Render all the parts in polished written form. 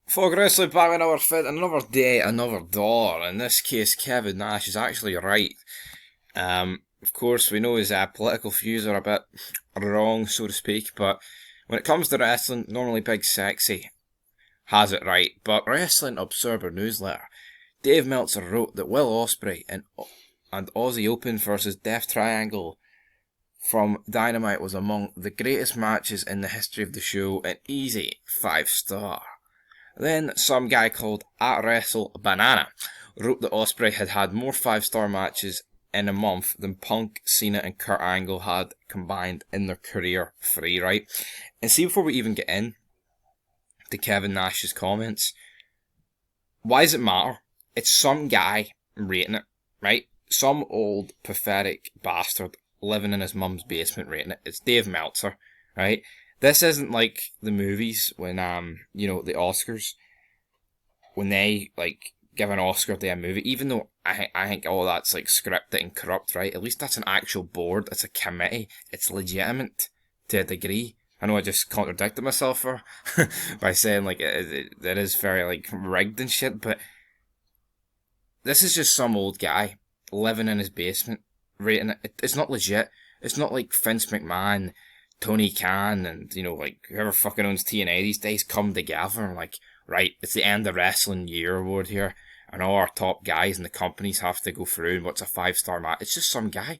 Folk Wrestling back with another fit, another day, another door. In this case, Kevin Nash is actually right. Of course, we know his political views are a bit wrong, so to speak, but when it comes to wrestling, normally Big Sexy has it right. But Wrestling Observer Newsletter, Dave Meltzer wrote that Will Ospreay and Aussie Open versus Death Triangle from Dynamite was among the greatest matches in the history of the show, an easy 5-star. Then some guy called @WrestleBanana wrote that Ospreay had had more 5-star matches in a month than Punk, Cena and Kurt Angle had combined in their career free, right? And see, before we even get in to Kevin Nash's comments, why does it matter? It's some guy rating it, right? Some old pathetic bastard living in his mum's basement rating it. It's Dave Meltzer, right? This isn't like the movies when, the Oscars, when they, give an Oscar to a movie, even though I think all that's, scripted and corrupt, right? At least that's an actual board, it's a committee, it's legitimate to a degree. I know I just contradicted myself by saying, it is very, rigged and shit, but this is just some old guy living in his basement rating it. It's not legit. It's not like Vince McMahon, Tony Khan, and, whoever fucking owns TNA these days come together and right, it's the end of wrestling year award here, and all our top guys in the companies have to go through and what's a 5-star match. It's just some guy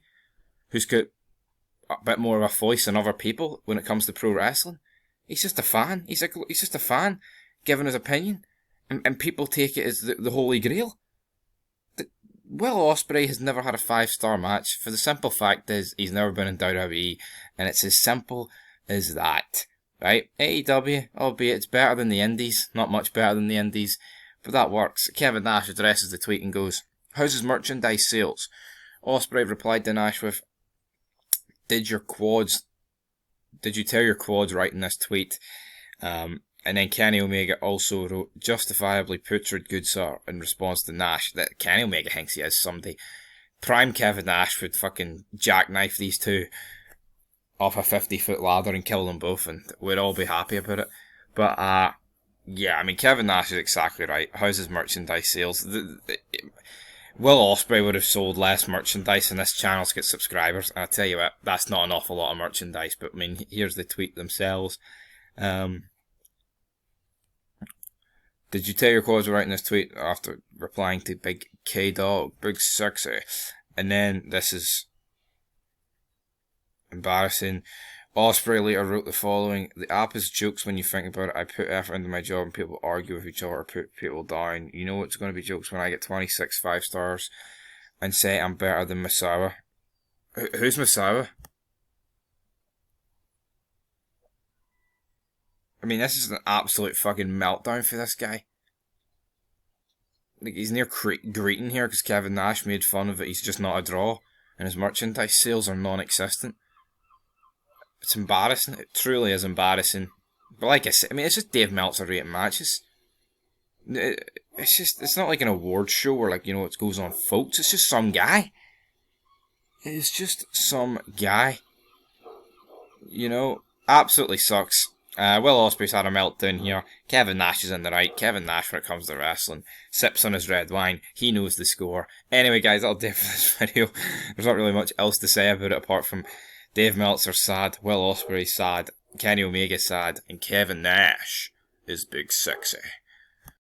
who's got a bit more of a voice than other people when it comes to pro wrestling. He's just a fan. He's just a fan giving his opinion, and people take it as the holy grail. Will Ospreay has never had a 5-star match for the simple fact is he's never been in WWE, and it's as simple as that, right? AEW, albeit it's better than the Indies, not much better than the Indies, but that works. Kevin Nash addresses the tweet and goes, "How's his merchandise sales?" Ospreay replied to Nash with, Did you tear your quads right in this tweet?" And then Kenny Omega also wrote, "Justifiably putrid, good sir," in response to Nash, that Kenny Omega thinks he is somebody. Prime Kevin Nash would fucking jackknife these two off a 50-foot ladder and kill them both, and we'd all be happy about it. But, Kevin Nash is exactly right. How's his merchandise sales? Will Ospreay would have sold less merchandise and this channel's got subscribers, and I tell you what, that's not an awful lot of merchandise, but here's the tweet themselves. Did you tear your quads writing this tweet after replying to Big K-Dog, Big Sexy? And then this is embarrassing. Ospreay later wrote the following: "The app is jokes when you think about it. I put effort into my job and people argue with each other or put people down. You know it's going to be jokes when I get 26 5-stars and say I'm better than Misawa." Who's Misawa? This is an absolute fucking meltdown for this guy. He's near greeting here because Kevin Nash made fun of it. He's just not a draw, and his merchandise sales are non-existent. It's embarrassing. It truly is embarrassing. But like I said, it's just Dave Meltzer rating matches. It's not like an award show where it goes on folks. It's just some guy. It's just some guy. Absolutely sucks. Will Ospreay's had a meltdown here. Kevin Nash is in the right. Kevin Nash, when it comes to wrestling, sips on his red wine. He knows the score. Anyway, guys, that'll do it for this video. There's not really much else to say about it apart from Dave Meltzer sad, Will Ospreay sad, Kenny Omega sad, and Kevin Nash is Big Sexy.